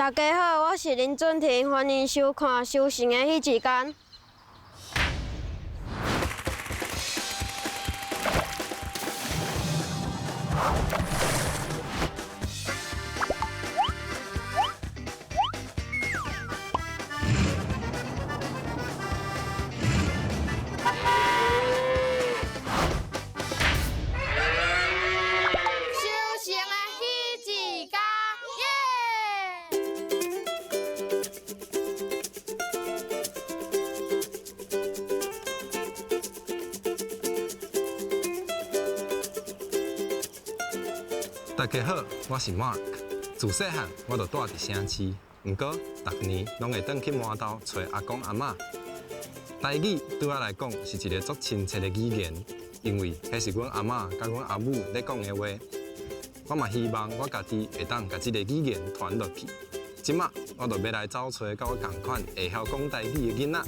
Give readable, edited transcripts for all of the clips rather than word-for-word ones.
大家好，我是林俊廷，欢迎收看《修行的迄一天》。大家好，我是 Mark。自细汉我就住伫城市，不过逐年拢会转去满岛找阿公阿嬷。台语对我来讲是一个足亲切的语言，因为迄是阮阿嬷甲阮阿母咧讲的话。我嘛希望我家己会当甲这个语言传落去。即马我就要来找找甲我同款会晓讲台语的囡仔。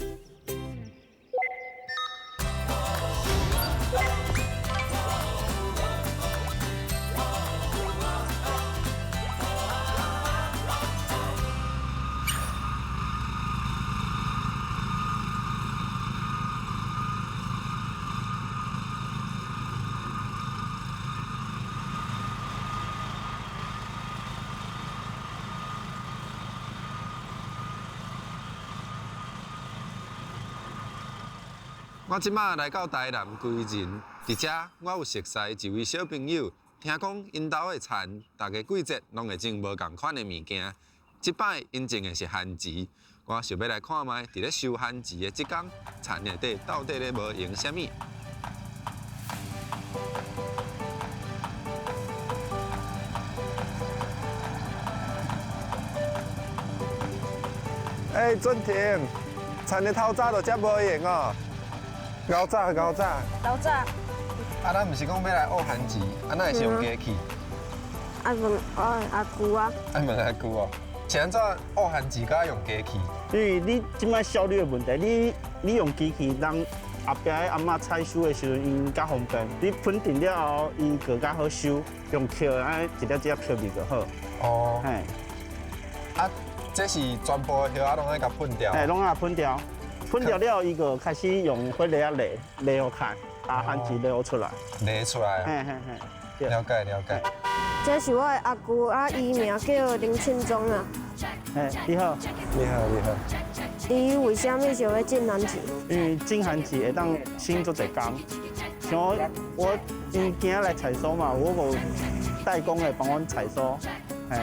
我即马来到台南归仁，伫遮我有熟识一位小朋友，听讲因兜的田，大家季节拢会种无共款的物件。即摆因种的是番薯，我想要来看卖，伫咧收番薯的即天，田内底到底咧无用啥物？俊廷，田的透早就遮无用哦。熬早。老早。咱毋是讲要来学番薯，哪会是用机器？问阿舅啊。问阿舅哦，是安怎学番薯甲用机器？因为你即摆效率的问题，你用机器，人后壁的阿嬷采收的时阵，因较方便。你喷定了后，伊个较好收，用扣安一粒只扣味就好。哦。嘿。啊，这是全部的叶仔拢爱甲喷掉。拢爱喷掉。喷掉了，伊就开始用火力煨好看，番薯煨好出来。煨出来。嘿。了解。这是我的阿舅，伊名叫林庆忠啊。你好。伊为什么想要种番薯？因为种番薯会当省足侪工。像我因今仔来采收嘛，我个代工会帮阮采收。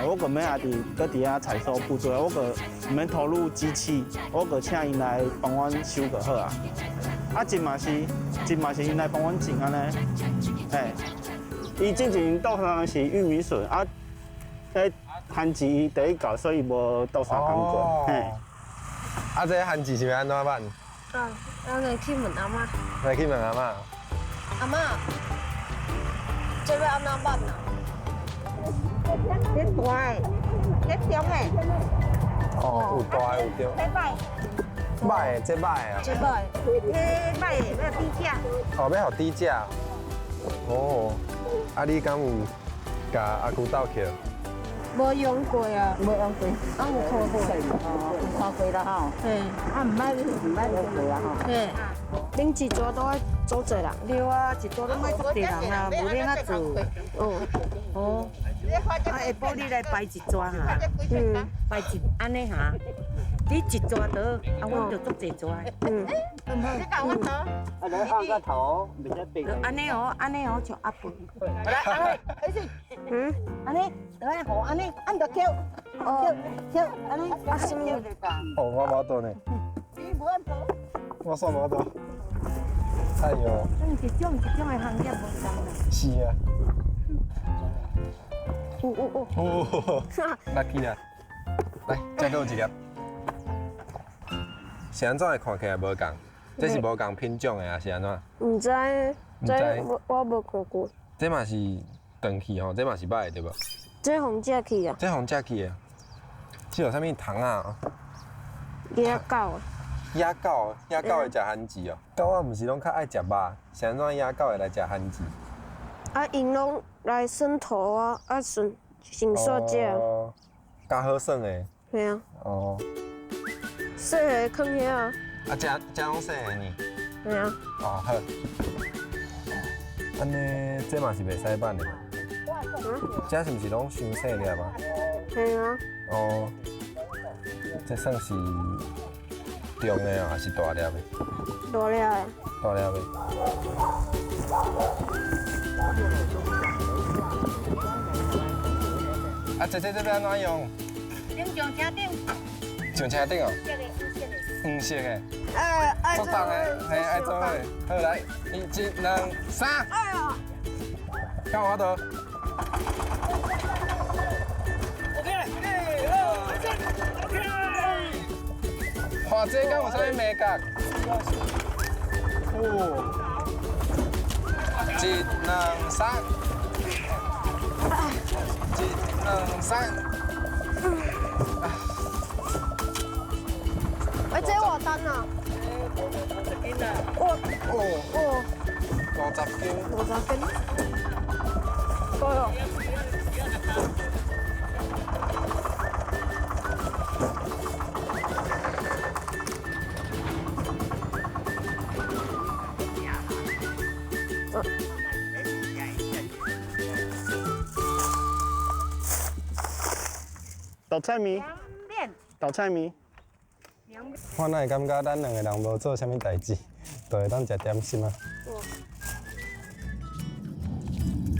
我个免伫遐采收步骤，我个唔免投入机器，我个请因来帮阮收就好啊。种嘛是因来帮阮种安尼。伊之前稻上是玉米笋番薯伊第一搞，所以无稻沙工过。这番薯是要安怎办？咱来去问阿妈。来去问阿嬷。阿妈，这要安怎办啊？这大的，这中的。有大的有中。这歹。歹的，这歹的啊。这摆。这歹的要低价。要互低价。你敢有甲阿舅斗去？无用过啊。没用过。有看过。有看过啦吼。唔歹用过啊吼。恁一桌都爱做侪人。对啊，一桌都爱做侪人啊，无免啊做。下晡你来摆一桌哈，摆一安尼哈，你一桌得，阮就做一桌。你讲我得。来按个头，袂使变。安尼哦，像阿婆。来，开始。安尼，来好，安尼按着跳，跳，安尼。什么？我无倒呢。你无按倒。我煞无倒。哎呦。一种的行业无同啦。是啊。lucky 啊！来，再给我一粒。是安怎会看起来无共？这是无共品种的啊，是安怎？唔知，我无看过。这嘛是长去吼，这嘛是歹的对无？这红食去啊？这红食去的。这有啥物糖啊？野狗。野狗会食番薯哦。狗仔毋是拢较爱食肉，是安怎野狗会来食番薯？因拢来算土啊，算塑胶。较好耍的。嘿啊，哦，细个放遐啊，啊，这拢细个呢。嘿啊，哦，好。安尼，这嘛是袂使办的。这是毋是拢伤细粒啊？嘿啊，哦，这算是中的还是大粒的？大粒的，大粒的。啊，这要安怎用？顶上车顶，上车顶哦。黄色的。做重的，嘿，爱做的。好来，1、2、3。哎呀，看我倒。哇，这敢有啥物美感？哦，1、2、3。1、2、3。哎，这我单啊，哦50斤。 50斤，够了。倒菜米，倒菜米。我哪会感觉咱两个人无做啥物代志，就会当食点心啊？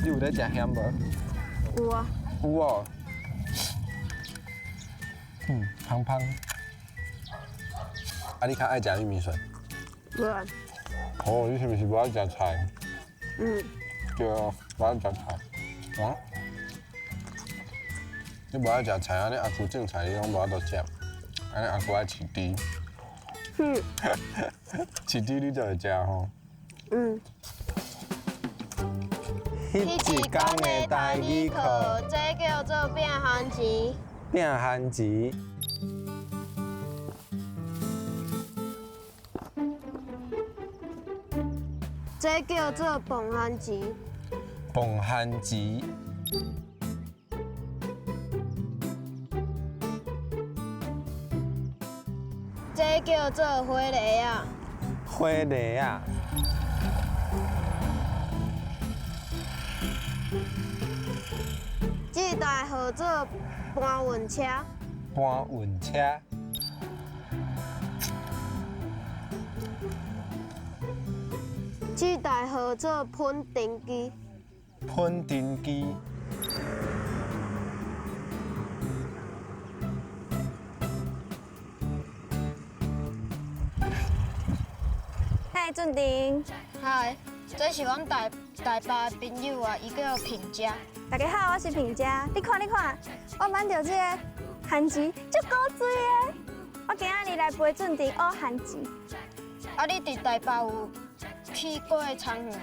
你有咧食咸无？有啊，有哦。香香。啊，你较爱食玉米笋？无啊，哦，你是毋是无爱食菜？对哦，无爱食菜。啊？你无爱食菜，安尼阿舅种菜你拢无法度食，安尼阿舅爱饲猪。饲猪你就会食吼。迄一天的台语课，这叫做变番薯。变番薯。这叫做蹦番薯。蹦番薯。这叫做花梨啊。花梨啊。这台号做搬运车。搬运车。这台号做喷尘机。喷尘机。嗨，俊婷。嗨，这是阮台北的朋友啊，伊叫平佳。大家好，我是平佳。你看，我买到这个番薯，足高水的。我今仔日来陪俊婷学番薯。啊，你伫台北有去过餐园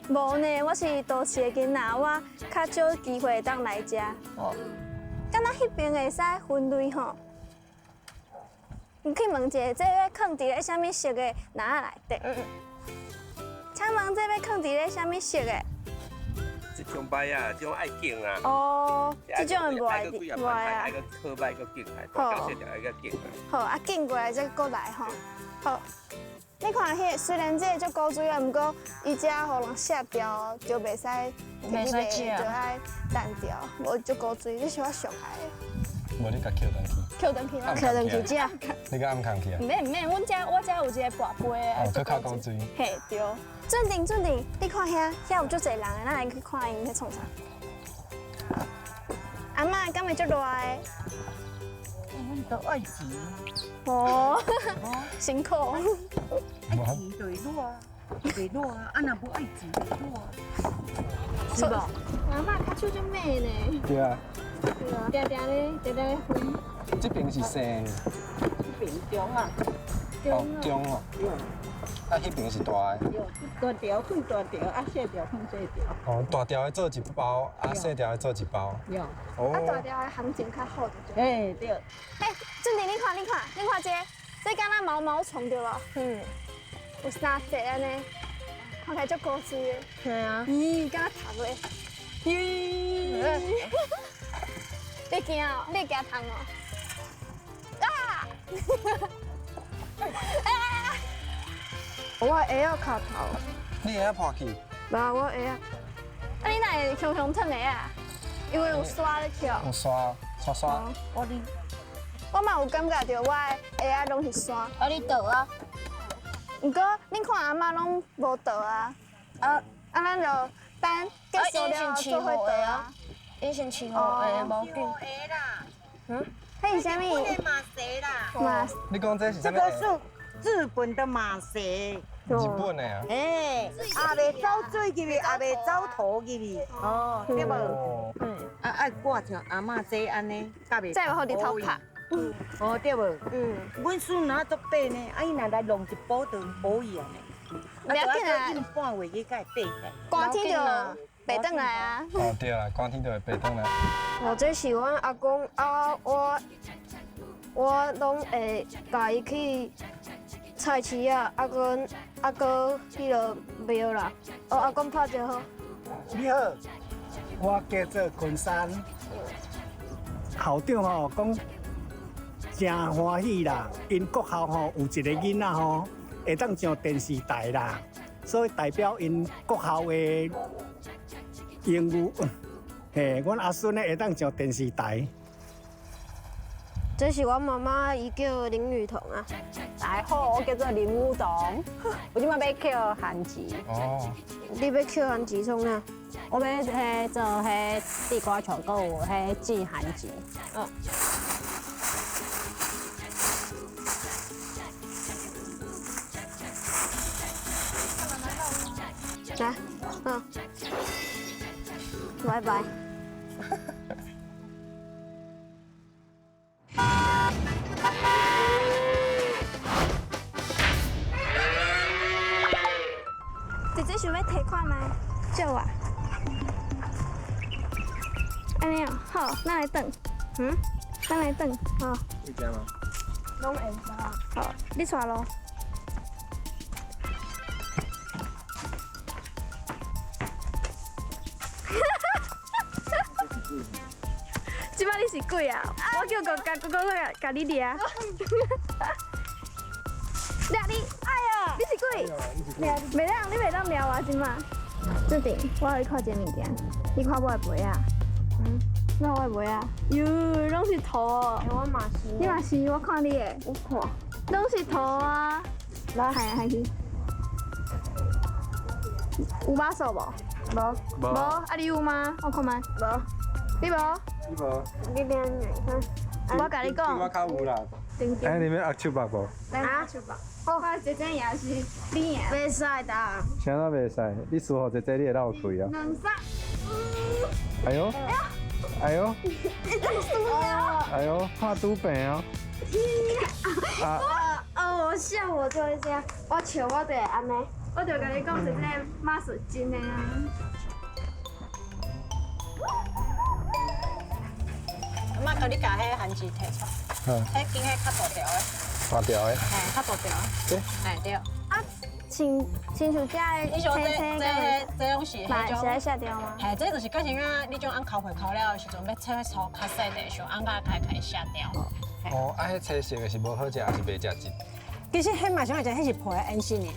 无？无呢，我是都市的囡仔，我较少机会当来食。哦。敢若迄边会使分类吼？你去问一下，这要放伫咧啥物色的篮内底？请问这要放伫咧啥物色的？这种摆啊，这种爱拣啊。哦，这种的无爱无啊。爱个靠摆个拣来，大小条爱个拣啊。好，啊，拣过来再过来吼。好，你看迄虽然这个足高水啊，毋过伊只互人卸掉就袂使，袂使食就爱单掉，无足高水，这是我上爱的。无你甲捡回去。捡回去吗？摕回去食。你甲暗扛去啊？唔免，我这有一个跋杯的。哦，较高水。嘿，对。俊婷，你看遐有足侪人的，咱来去看因在创啥。阿嬷，敢会足热的？阮都爱钱，哦，辛苦。爱钱就会热啊，啊若无爱钱就热，是无？阿嬷较手足美呢。对啊。对啊，定咧分。这边是生。这边中啊，哦，中哦。啊，迄边是大的。大条放大条，啊细条放细条。哦，大条的做一包，啊细条的做一包。有。哦。啊，大条的行情较好就对。哎对。哎，俊婷，你看这敢若毛虫对无？有三块安尼，看起来足高水的。系啊。咦，敢若虫咧？咦。你惊哦？你惊虫哦？我的鞋要卡头，你会破去？无我鞋啊，啊，你哪会常常烫鞋啊？因为有刷咧跳。有刷。我嘛有感觉到我的鞋啊拢是刷，啊你倒啊，毋过恁看阿嬷拢无倒啊，咱就等结束了后做伙倒啊。以前穿好鞋无紧。迄是啥物？马鞋啦，嘛，你讲这是啥物？这个是日本的马鞋。日本的啊。哎，也袂走水入去，也袂走土入去，哦，对无？哦。爱挂像阿嬷这安尼，甲袂。再有互日头拍。哦，对无？阮孙哪做白呢？啊，伊若来弄一包就无伊安尼。不要紧啊，近半月去甲伊白起来。寒天就白转来啊。哦对啦，寒天就会白转来。我最喜欢阿公啊，我拢会带伊去菜市啊，阿哥迄个庙啦。哦，阿公拍者好。你好，我叫做昆山。校长吼讲，真欢喜啦！因国校吼有一个囡仔吼会当上电视台啦，所以代表因国校的荣誉。嘿，阮阿孙呢会当上电视台。这是我妈妈，伊叫林雨桐啊。大家好，我叫做林武东，我即摆要扣韩籍。哦。你要扣韩籍创啥？我要做地瓜球，还有寄韩籍。哦。来，拜拜。姐姐想要提款吗？借我。安尼哦，好，咱来等。咱来等，好。会惊吗？拢会吧。好，你带咯。即摆你是鬼啊！我叫哥甲你掠。掠你！哎呀，你是鬼！袂当，你袂当掠我即嘛。这顶，我互你看一个物件，你看我的背啊。那我的背啊，哟，拢是土哦。我嘛是。你嘛是，我看你的。我看。拢是土啊。来，下去。有把手无？无。无。啊，你有吗？我看觅。无。你无？你无？你边我甲你讲。我较有啦。哎，你要握手把无？啊，我姐姐也是你的。袂使的。啥都袂使，你输互姐姐你会闹开啊。两三。哎呦！哎呦！你真输了。哎呦，怕赌病哦。我笑我就会这样，我笑我就会安尼。我就甲你讲，姐姐马术真的啊。妈，甲你甲迄韩籍摕出，迄间迄较大条的，大条的。嘿，较大条。对。嘿对。啊，亲像这的你像这种是嘛是爱迄种，下掉吗？嘿，这就是改成啊，你种按烤皮烤了的时阵，要切粗较细的时候，按甲开下掉。哦，啊，迄青色的是无好食，还是袂食质？其实迄嘛想来讲，迄是皮的烟性尔，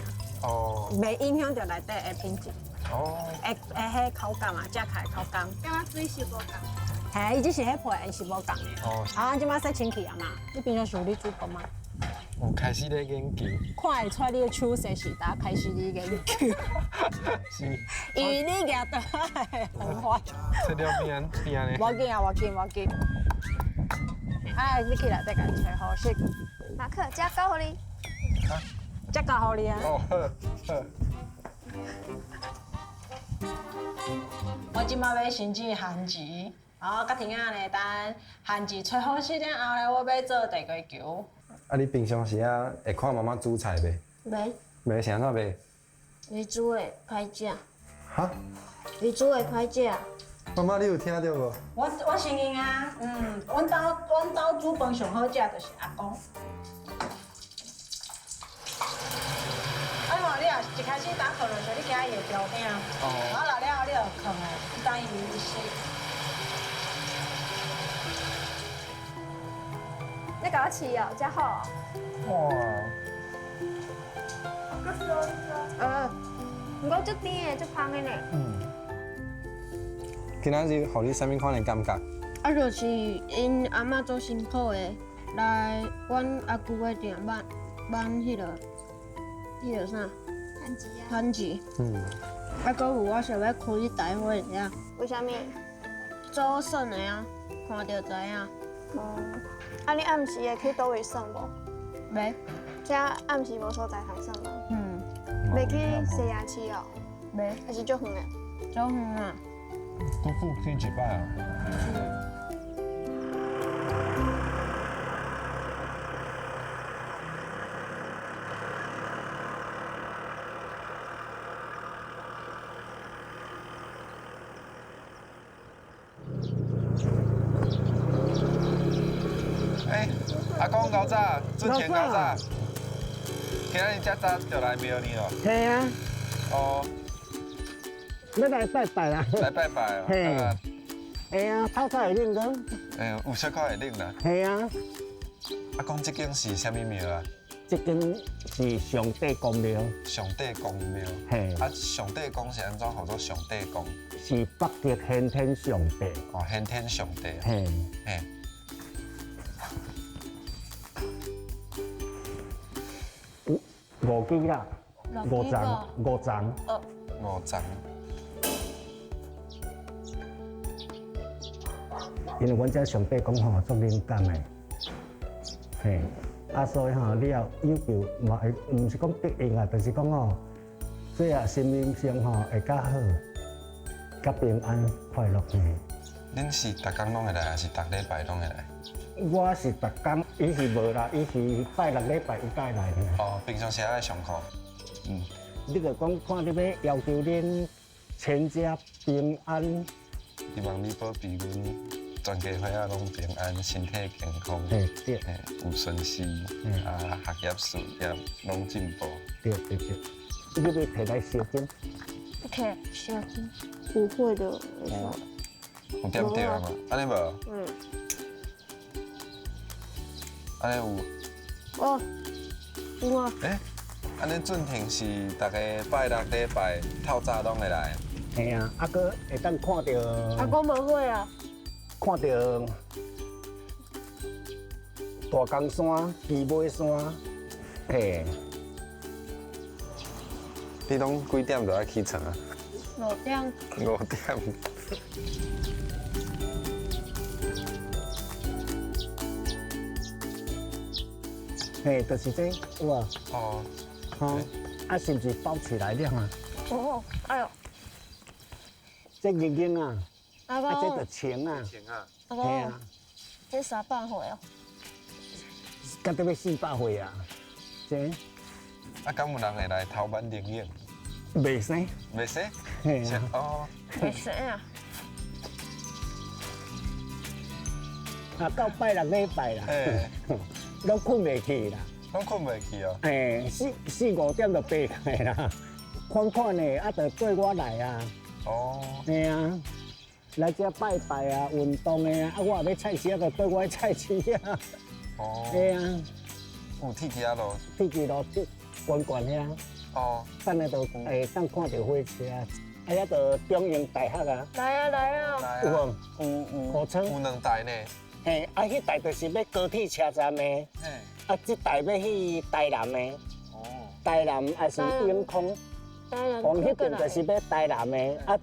哦。袂影响到内底的品质。哦。迄口感嘛，食起来口感。敢若水是无共。嘿，伊只是迄皮的是无共的。哦。啊，即摆洗清气啊嘛，你平常是有咧煮饭吗？我开始咧研究。看会出你的手势是打开始咧研究。是。因为你夹倒来很快。切了边咧。无紧啊，无紧。哎，你起来再甲伊吹好势。马克，加高互你。才教互你啊。哦，好。我即摆要申请韩籍，然后甲婷仔呢，等韩籍吹好势了后咧，我要做地瓜球。啊，你平常时啊会看妈妈煮菜袂？袂，袂啥物袂？伊煮的歹食，哈？伊煮的歹食。妈妈，你有听到无？我承认啊，阮兜煮饭上好食就是阿公。啊无，你若一开始打放落去，你惊伊会掉鼎，然后老了后你就放来，等伊熟。你甲我试哦，真好。哇！不过足甜的，足香的呢。今仔日互你啥物款的感觉？啊，就是因阿嬷做辛苦的，来阮阿舅的店办迄个啥番薯。啊，搁有我想要开大会呀，为虾米？做笋的啊，看到知影。啊，你暗时会去倒位耍无？袂，遮暗时无所在通耍吗？袂去西洋市哦，袂，还是足远的。足远啊。都附近一摆啊。阿公较早，准前较早，今仔日遮早就来庙里咯。系啊，哦，要来拜拜啦。来拜拜哦。嘿系啊，透早会啉个。有小可会领啦。系啊，阿公，这间是啥物庙啊？这间是上帝公庙。上帝公庙。嘿。啊，上帝公是安怎叫做上帝公？是北极先天上帝。哦，先天上帝。嘿。嘿。5支啦，5丛。五丛。因为阮遮上帝讲吼，足敏感的，嘿，啊，所以吼，你要有求嘛会，毋是讲得应啊，就是讲吼，最后生命上吼会较好，较平安快乐嘿。恁是逐工拢会来，还是逐礼拜拢会来？我是逐工，伊是无啦，伊是拜6礼拜伊才来呢。哦，平常时爱上课。你着讲看你要求恁全家平安，希望你保庇阮全家伙仔拢平安，身体健康，嘿对，有顺遂，啊，学业事业拢进步。对。你要摕来烧金，摕小金，不会的，有点对啊嘛，安尼无？安尼有？哦，有啊。安尼准庭是逐个拜6礼拜透早拢会来。嘿啊，啊搁会当看到。阿公无会啊。看到大冈山、鸡尾山，嘿。你拢几点就爱起床啊5点。5点。嘿，就是这有啊。哦。好，啊是不是包起来了啊？哦，哎呦，这硬硬啊，阿啊这公，就青啊，阿嘿啊公，，这300岁哦。到底要400岁啊？这啊，敢有人会来头版灵影？袂使，袂使？嘿啊，哦。袂使啊。啊到拜6礼拜啦，拢困袂去啦，拢困袂去哦。嘿，4、5点就爬起来啦，款款的啊，就跟我来啊，哦。嘿啊。来遮拜拜啊，运动的啊，啊我也要菜市啊，就跟我菜市啊。哦。嘿啊，有铁骑啊路。铁骑路悬遐，哦。等下就会当看到火车，啊遐就中英大学啊，来啊来啊！有无？有2台呢。嘿，啊迄台就是要高铁车站的，嘿。啊这台要去台南的，哦。台南还是永康，往迄边就是要台南的，啊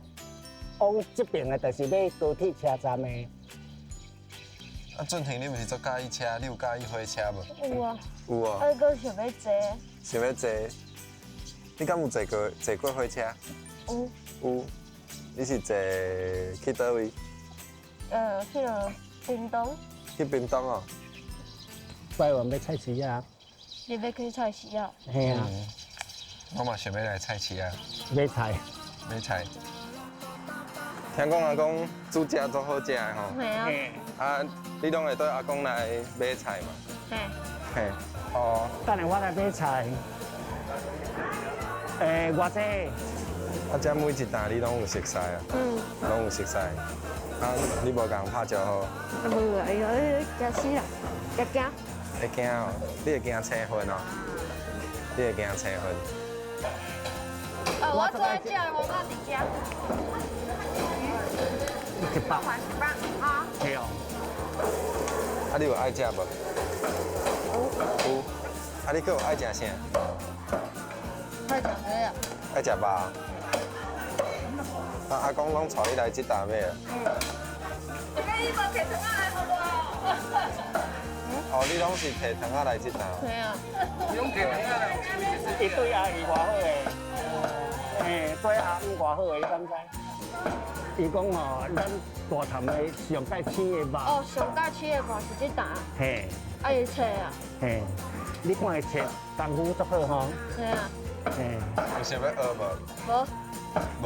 往这边的就是要高铁车站的。啊，俊廷，你毋是足介意车？你有介意火车无？有啊，有啊。啊，搁想要坐。想要坐？你敢有坐过火车？有。有。你是坐去倒位？去了屏东。去屏东哦。拜完要菜市啊。你要去菜市啊？嘿啊。我嘛想要来菜市啊。买菜。买菜。听讲阿公煮食足好食的吼。嘿啊。啊，你拢会对阿公来买菜嘛？嘿。嘿。哦。等下我来买菜。偌济？啊，遮每一担你拢有熟悉啊？拢有熟悉。啊，你无共拍招呼？无啊，哎呦，惊死啦！惊惊。会惊哦，你会惊青分哦，你会惊青分。我最爱食的我到伫家。一百。啊。对哦。啊，你有爱食无？有。啊，你搁有爱食啥？爱食咩啊？爱食肉。啊，阿公拢带你来这搭尾啊。哦，你拢是摕汤仔来这搭。对啊。伊对阿姨偌好诶，对阿姆偌好诶，你敢知？伊讲吼，咱大潭诶上界青诶肉。哦，上佳市的肉是这搭。嘿。啊，伊切啊。嘿，你看伊切功夫足好吼。对啊。嘿。有想要学无？无。无。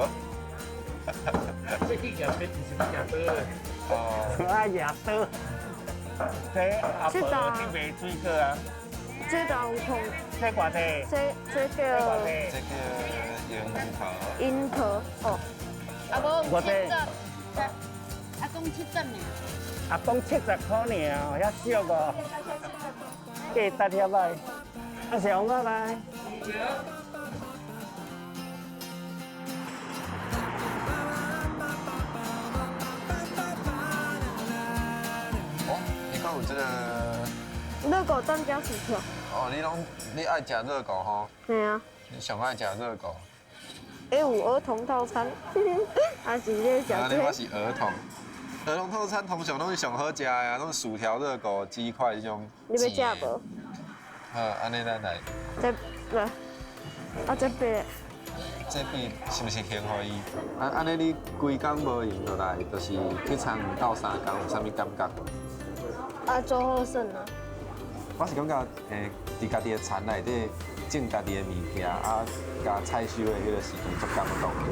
这去夹面是夹刀诶。哦。爱夹刀。这阿婆去卖水果啊。这搭有空。这偌济？这叫。这叫樱桃。哦。啊，无70。阿公70呢。阿公70块尔，遐少个。给大条来，阿小我来。哦，你讲有这个。热狗蛋饺薯条。哦，你爱食热狗吼？对啊。你上爱食热狗？有儿童套餐，还是咧食啊，你我是儿童。儿童套餐通常拢是上好食的啊，拢薯条、热狗、鸡块这种。你要食无？好，安尼咱来。这来，啊这边。这笔是不是幸福伊？安尼你规工无闲落来，就是去参2到3工，有啥物感觉？啊，做好耍啊。我是感觉，伫家己的田内底种家己的物件，啊，甲采收的迄个时间足感动的。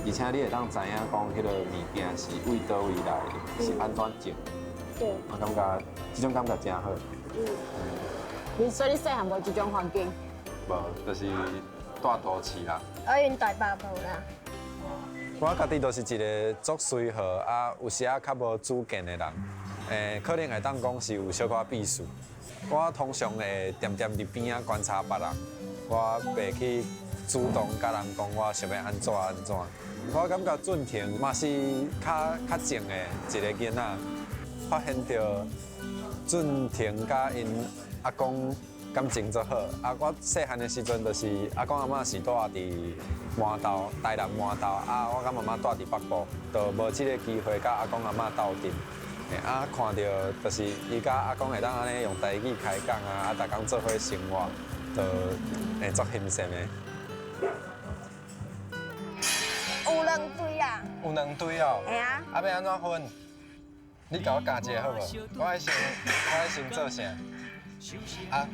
而且你会当知影讲，迄个物件是为倒位来的，是安怎种。对。我感觉这种感觉真好。你所以你细汉无这种环境？无，就是大都市啦。啊，因台北无啦。我家己就是一个足随和啊，有时啊较无主见的人。可能会当讲是有小可避暑。我通常会点伫边仔观察别人，我袂去主动甲人讲我想要安怎。我感觉俊廷嘛是较静的一个囡仔，发现到俊廷甲因阿公感情足好。啊，我细汉的时阵就是阿公阿嬷是住伫麻豆，台南麻豆，啊，我甲妈妈住伫北部，就无即个机会甲阿公阿嬷斗阵。啊，看到就是伊甲阿公会当安尼用台语开讲啊，逐工做伙生活，就会足欣赏的。有2堆啊。有2堆哦。系啊。啊，要安怎分？你甲我教一个好无？我爱先做啥？啊，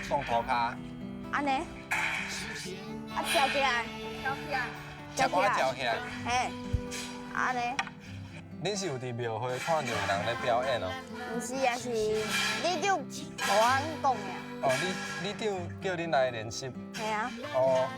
放涂骹。安尼。啊，跳起来。跳起来。跳起来。嘿。安尼。恁是有伫庙会看到人咧表演哦？毋是啊，是你长互我讲呀。哦，你长叫恁来练习。系啊。哦。